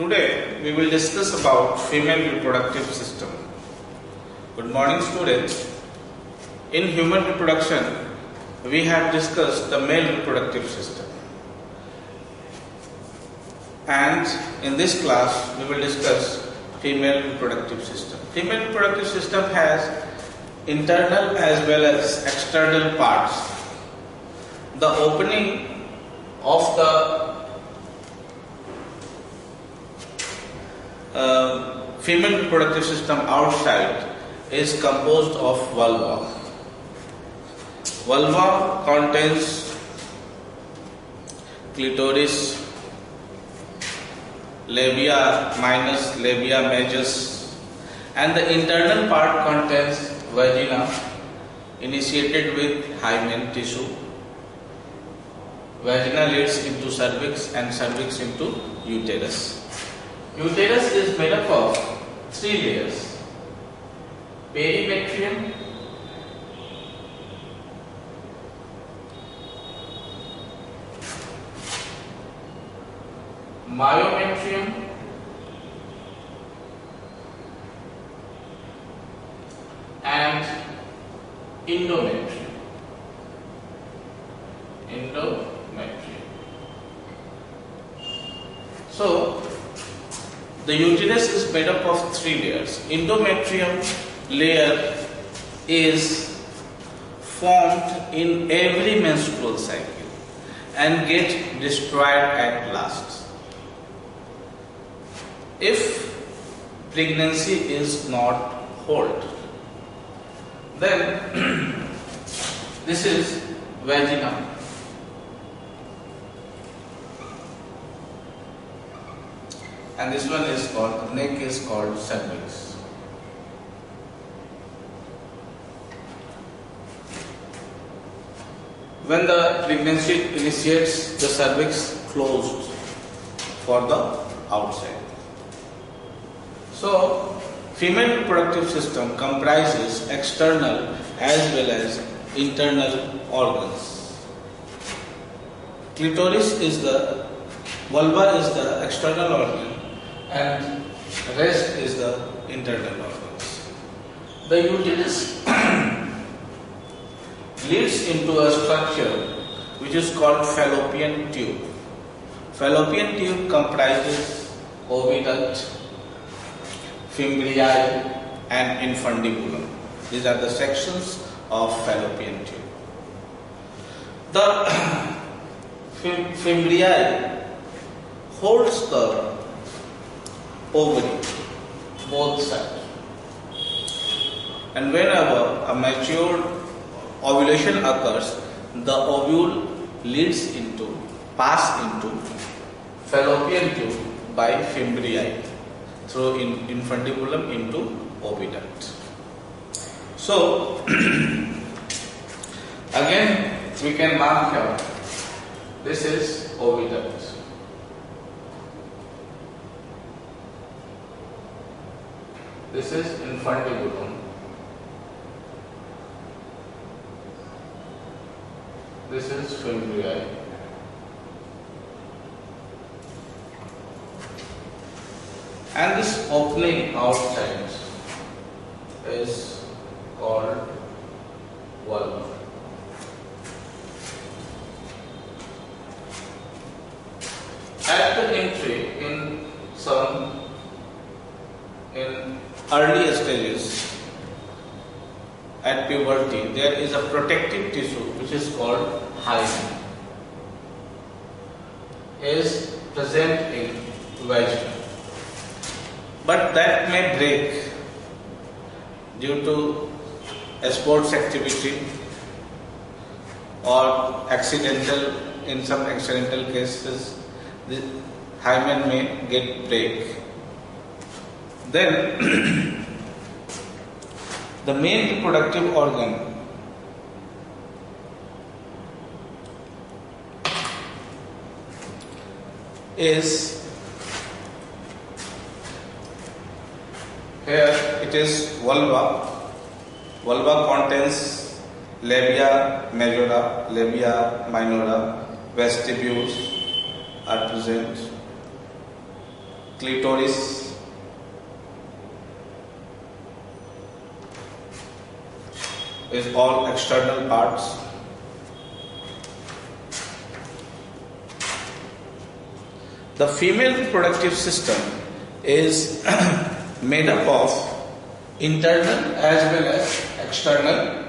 Today we will discuss about female reproductive system. Good morning students. In human reproduction we have discussed the male reproductive system, and in this class we will discuss female reproductive system. Female reproductive system has internal as well as external parts. The opening of the female reproductive system outside is composed of vulva. Vulva contains clitoris, labia minus, labia majus, and the internal part contains vagina initiated with hymen tissue. Vagina leads into cervix and cervix into uterus. Uterus is made up of 3 layers: perimetrium, myometrium, and endometrium. So the uterus is made up of 3 layers. Endometrium layer is formed in every menstrual cycle and get destroyed at last if pregnancy is not hold. Then this is vagina. And this one is called, neck is called cervix. When the pregnancy initiates, the cervix closed for the outside. So, female reproductive system comprises external as well as internal organs. Clitoris is the, vulva is the external organ, and rest is the internal organs. The uterus leads into a structure which is called fallopian tube. Fallopian tube comprises oviduct, fimbriae, and infundibulum. These are the sections of fallopian tube. The fimbriae holds the ovary, both sides. And whenever a mature ovulation occurs, the ovule leads into, pass into fallopian tube by fimbriae through infundibulum into oviduct. So again we can mark here, this is oviduct. This is infundibulum. This is fimbriae. And this opening outside is called vulva. At the entry in early stages, at puberty, there is a protective tissue which is called hymen, is present in vagina, but that may break due to sports activity or accidental. In some accidental cases, the hymen may get break. Then the main reproductive organ is, here it is vulva. Vulva contains labia majora, labia minora, vestibules are present. clitoris, is all external parts. The female reproductive system is made up of internal as well as external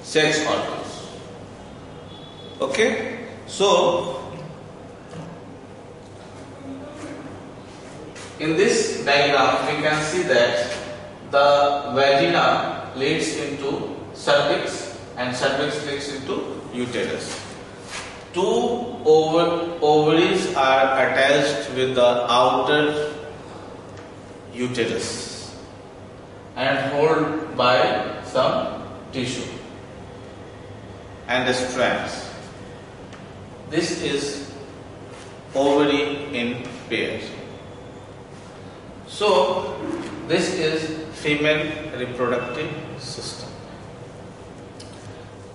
sex organs. Okay, so in this diagram we can see that the vagina leads into cervix and cervix leads into uterus. Two ovaries are attached with the outer uterus and held by some tissue and the strands. This is ovary in pair. So this is female reproductive system.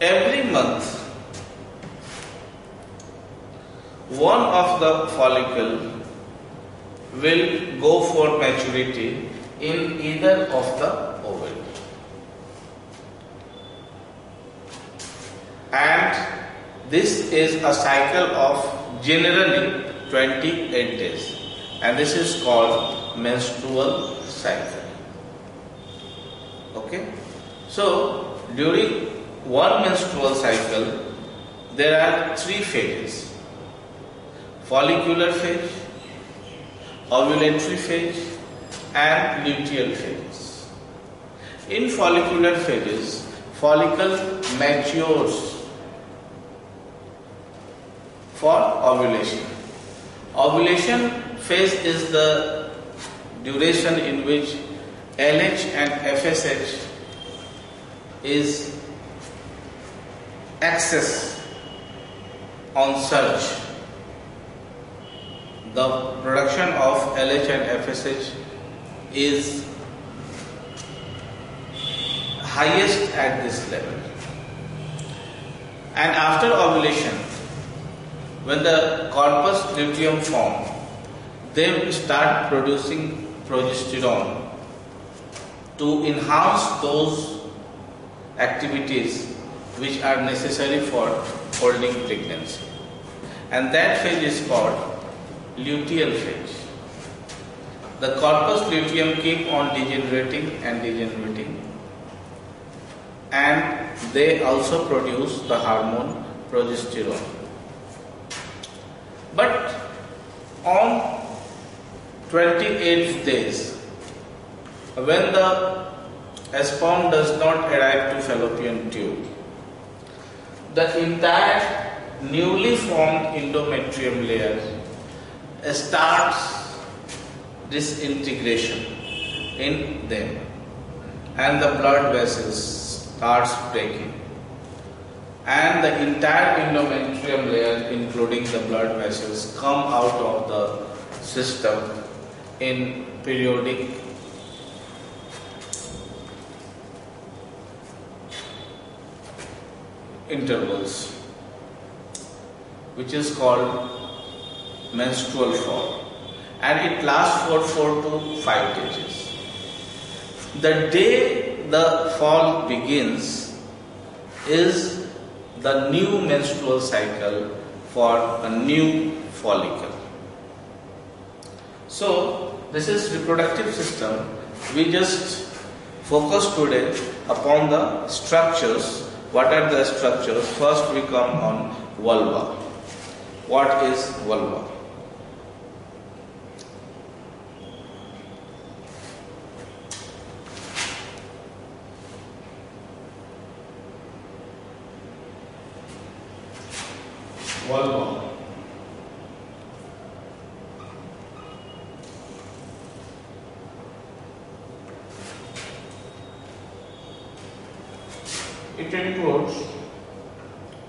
Every month one of the follicle will go for maturity in either of the ovary, and this is a cycle of generally 28 days, and this is called menstrual cycle. Okay, so during one menstrual cycle there are three phases: follicular phase, ovulatory phase and luteal phase. In follicular phases, follicle matures for ovulation. Ovulation phase is the duration in which LH and FSH is excess on surge. The production of LH and FSH is highest at this level, and after ovulation, when the corpus luteum form, they start producing progesterone to enhance those activities which are necessary for holding pregnancy, and that phase is called luteal phase. The corpus luteum keep on degenerating and degenerating, and they also produce the hormone progesterone. But on 28th days, when the sperm does not arrive to fallopian tube, the entire newly formed endometrium layer starts disintegration in them, and the blood vessels starts breaking, and the entire endometrium layer including the blood vessels come out of the system in periodic intervals, which is called menstrual fall, and it lasts for 4 to 5 days. The day the fall begins is the new menstrual cycle for a new follicle. So this is reproductive system. We just focus today upon the structures. What are the structures? First we come on vulva. What is vulva? Vulva. It includes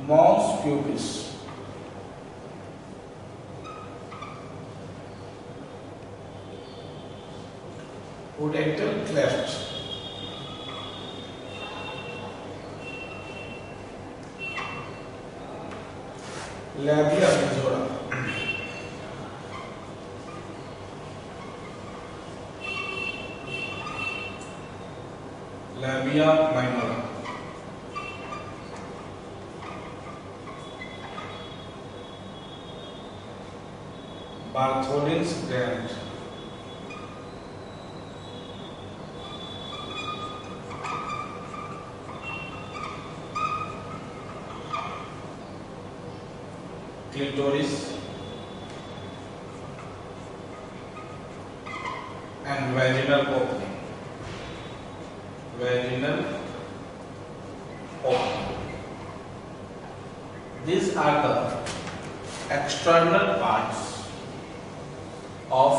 mons pubis, pudendal cleft, labia majora, labia minora. Bartholin's gland. Clitoris and vaginal opening. Vaginal opening. These are the external parts of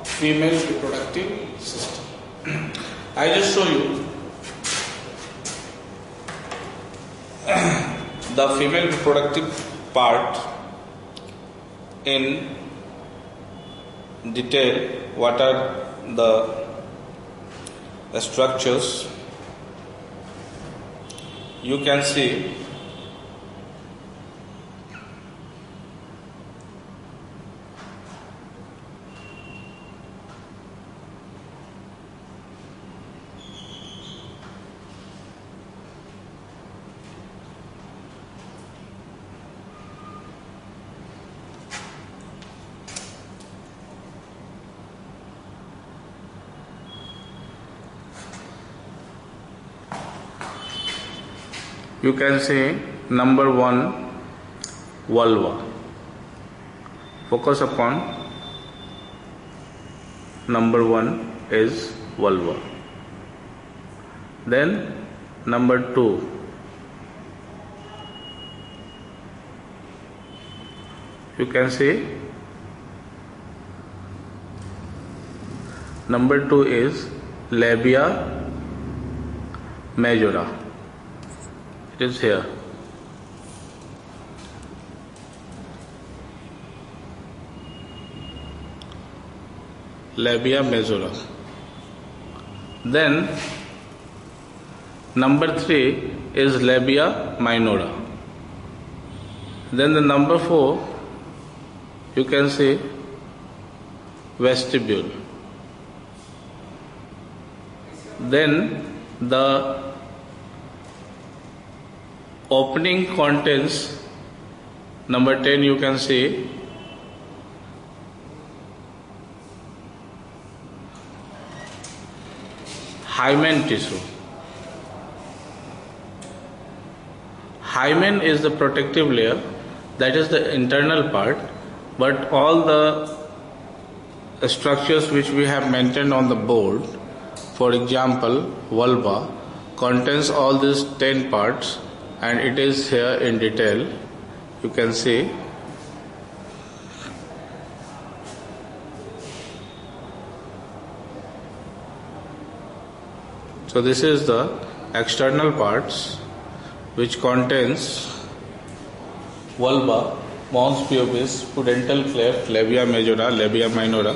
female reproductive system. I just show you the female reproductive part in detail. What are the structures? You can see number 1 vulva. Focus upon number 1 is vulva. Then number 2 you can see number 2 is labia majora. It is here. Labia majora. Then number 3 is labia minora. Then the number 4 you can see vestibule. Then the opening contents number 10 you can see hymen tissue. Hymen is the protective layer, that is the internal part, but all the structures which we have maintained on the board, for example vulva, contains all these 10 parts, and it is here in detail. You can see so this is the external parts which contains vulva, mons pubis, pudendal cleft, labia majora, labia minora.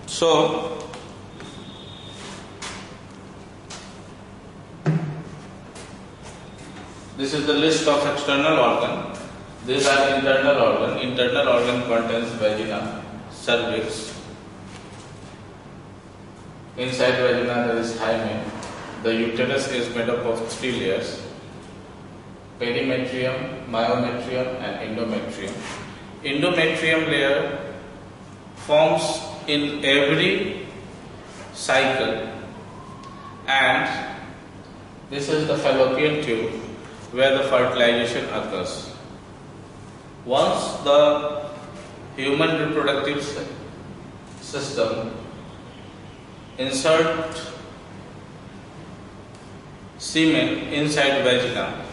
So this is the list of external organ. These are internal organ. Internal organ contains vagina, cervix. Inside vagina there is hymen. The uterus is made up of 3 layers: perimetrium, myometrium and endometrium. Endometrium layer forms in every cycle, and this is the fallopian tube where the fertilization occurs. Once the human reproductive system insert semen inside vagina,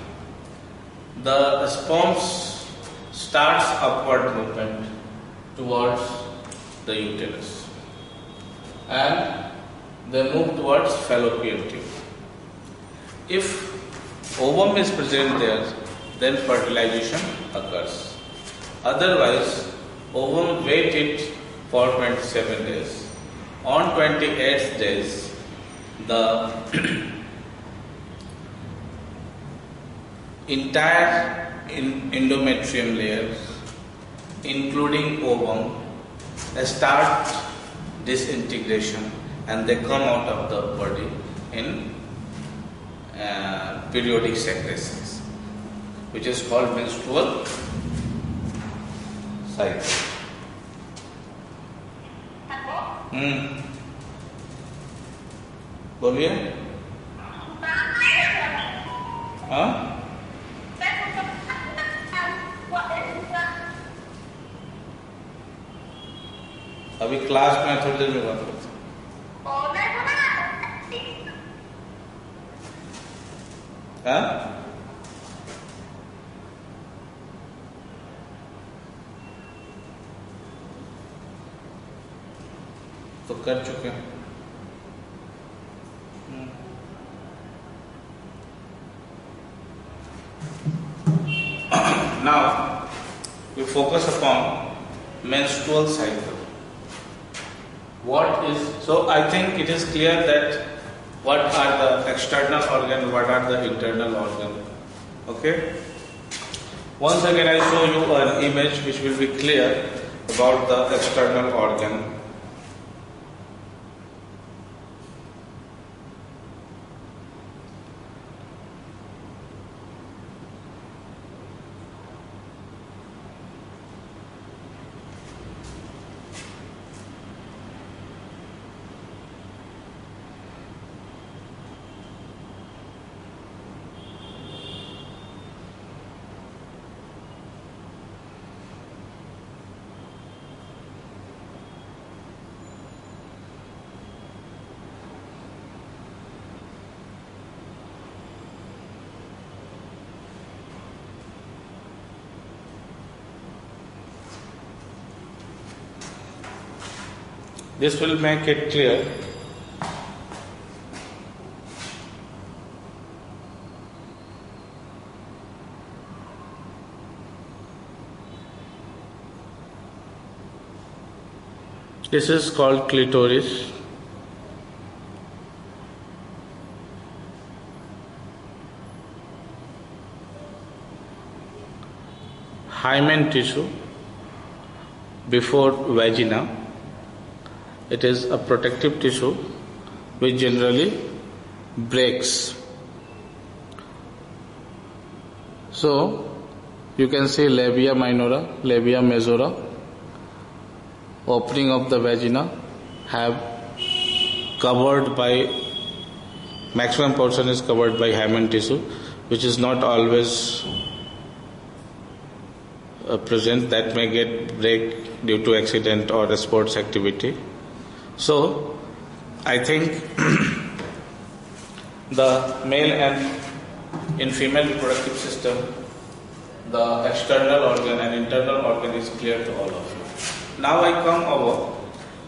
the sperms starts upward movement towards the uterus and they move towards fallopian tube. If ovum is present there, then fertilization occurs. Otherwise, ovum wait it for 27 days. On 28th days, the entire endometrium layers, including ovum, start disintegration and they come out of the body in periodic secretions, which is called menstrual cycle. बोलिए। हाँ, अभी class में थोड़ी देर में बात करते हैं। हाँ, तो कर चुके हैं। Now we focus upon menstrual cycle. What is, so I think it is clear that what are the external organ, what are the internal organ. Okay. Once again I show you an image which will be clear about the external organ. This will make it clear. This is called clitoris. Hymen tissue before vagina. It is a protective tissue which generally breaks. So you can see labia minora, labia majora, opening of the vagina have covered by, maximum portion is covered by hymen tissue, which is not always present, that may get break due to accident or a sports activity. So, I think the male and in female reproductive system, the external organ and internal organ is clear to all of you. Now I come over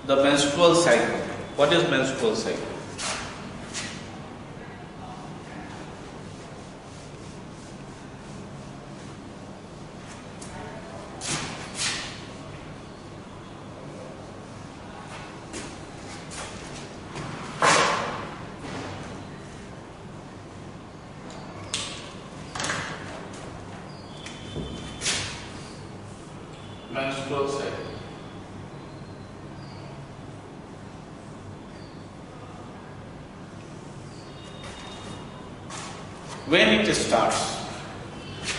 the menstrual cycle. What is menstrual cycle? Menstrual cycle. When it starts?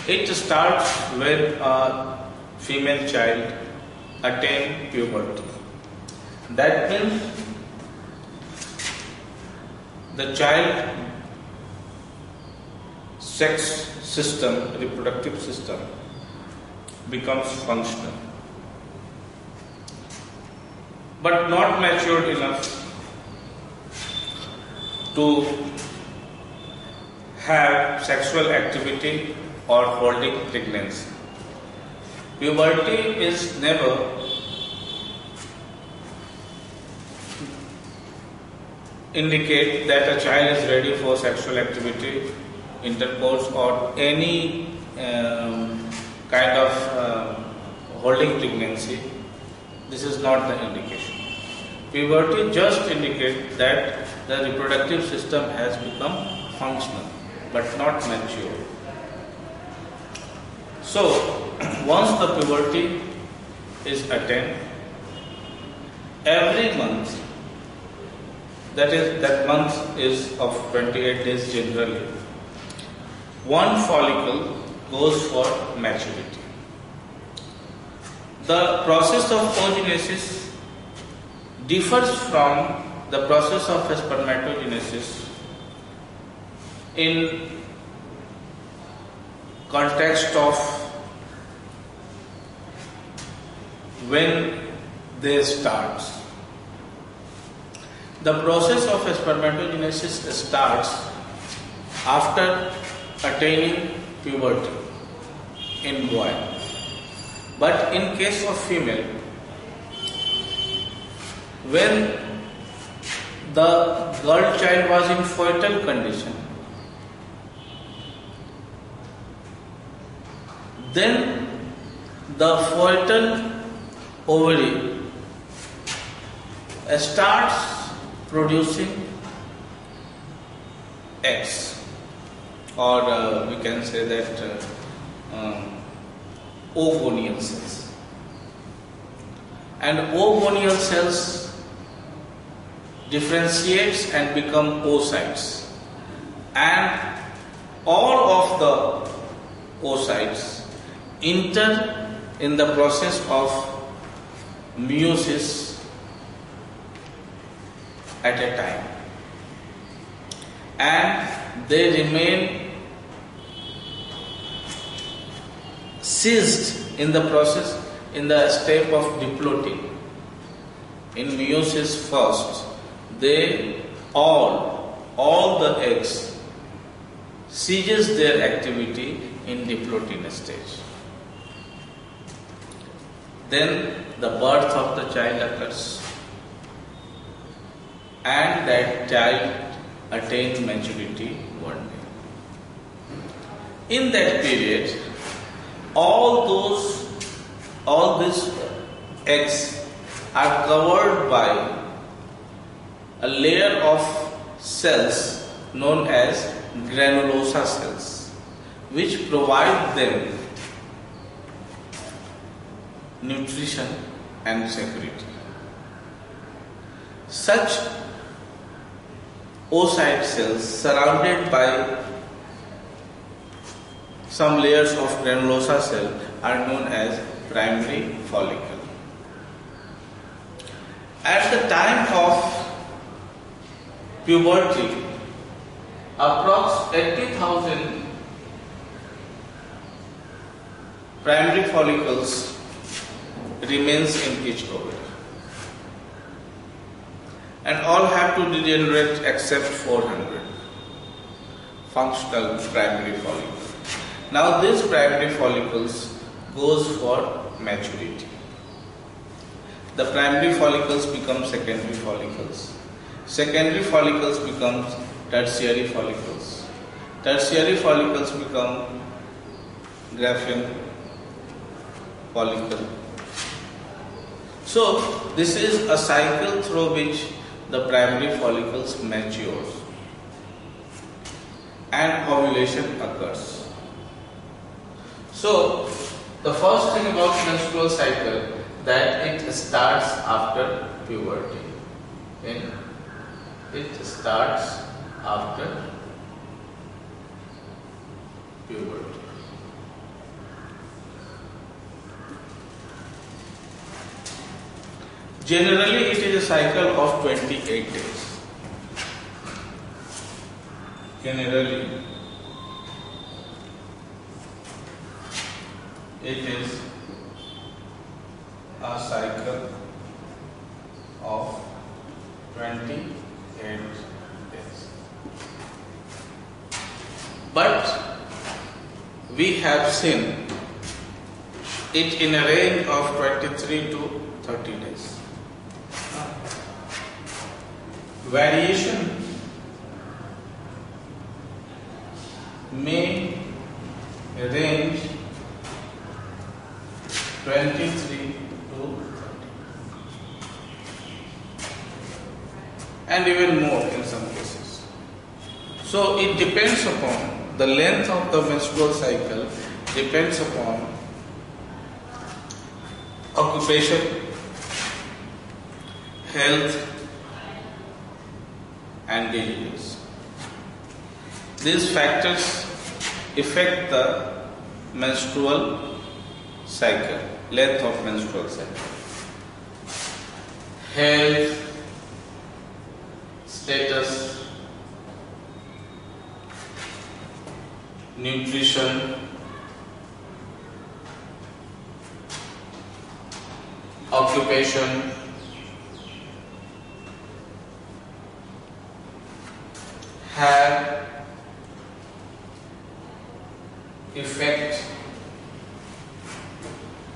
It starts when a female child attains puberty. That means the child sex system, reproductive system becomes functional, but not matured enough to have sexual activity or holding pregnancy. Puberty is never indicate that a child is ready for sexual activity, intercourse, or any kind of holding pregnancy. This is not the indication. Puberty just indicates that the reproductive system has become functional but not mature. So once the puberty is attained, every month, that month is of 28 days generally, one follicle goes for maturity. The process of oogenesis differs from the process of spermatogenesis in context of when they start. The process of spermatogenesis starts after attaining puberty in boy. But in case of female, when the girl child was in fetal condition, then the fetal ovary starts producing eggs, or we can say that ovonial cells. And ovonial cells differentiates and become oocytes, and all of the oocytes enter in the process of meiosis at a time, and they remain seized in the process, in the step of diploting. In meiosis first, they all the eggs ceases their activity in diploting stage. Then the birth of the child occurs, and that child attains maturity one day. In that period, all these eggs are covered by a layer of cells known as granulosa cells, which provide them nutrition and security. Such oocyte cells surrounded by some layers of granulosa cell are known as primary follicle. At the time of puberty, approx 80,000 primary follicles remains in each ovary, and all have to degenerate except 400 functional primary follicles. Now these primary follicles goes for maturity. The primary follicles become secondary follicles. Secondary follicles become tertiary follicles. Tertiary follicles become Graafian follicle. So this is a cycle through which the primary follicles matures and ovulation occurs. So the first thing about menstrual cycle, that it starts after puberty. It starts after puberty. Generally, it is a cycle of 28 days. Generally, it is a cycle of 28 days. But we have seen it in a range of 23 to 30 days. Variation may range 23 to 30 and even more in some cases. So it depends upon the length of the menstrual cycle depends upon occupation, health and disease. These factors affect the menstrual cycle, length of menstrual cycle. Health status, nutrition, occupation, have effect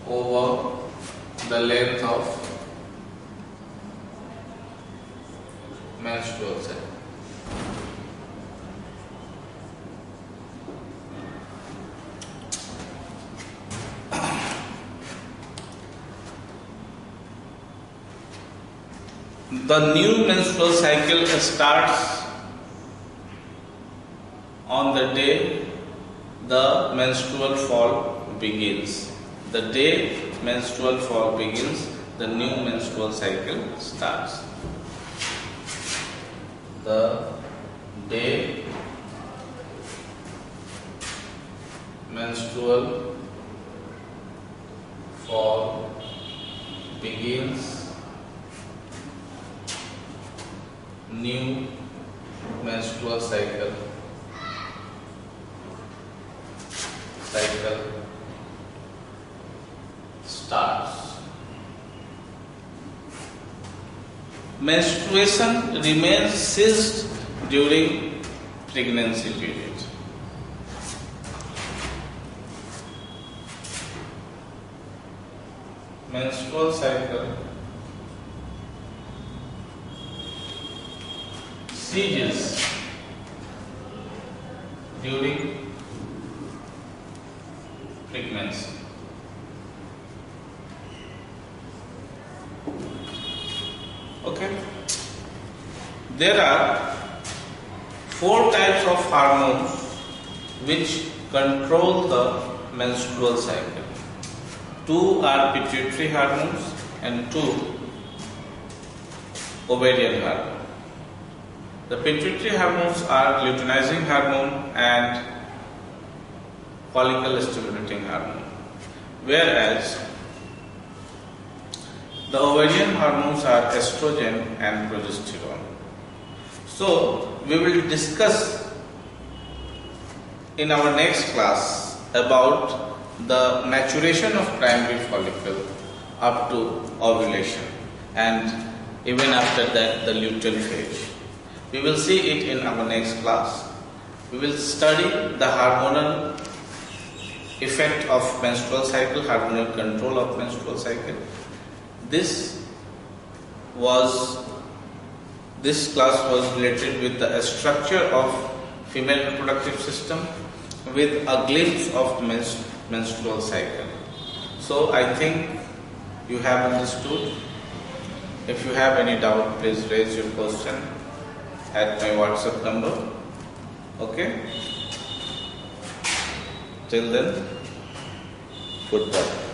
over the length of menstrual cycle. The new menstrual cycle starts on the day the menstrual fall begins. The day menstrual fall begins, the new menstrual cycle starts. The day menstrual fall begins, new menstrual cycle starts. Menstruation remains ceased during pregnancy period. Menstrual cycle ceases during pregnancy. Okay. There are 4 types of hormones which control the menstrual cycle. 2 are pituitary hormones and 2 ovarian hormone. The pituitary hormones are luteinizing hormone and follicle stimulating hormone, whereas the ovarian hormones are estrogen and progesterone. So, we will discuss in our next class about the maturation of primary follicle up to ovulation and even after that the luteal phase. We will see it in our next class. We will study the hormonal effect of menstrual cycle, hormonal control of menstrual cycle. This class was related with the structure of female reproductive system with a glimpse of menstrual cycle. So I think you have understood. If you have any doubt, please raise your question at my WhatsApp number. Okay? Till then, goodbye.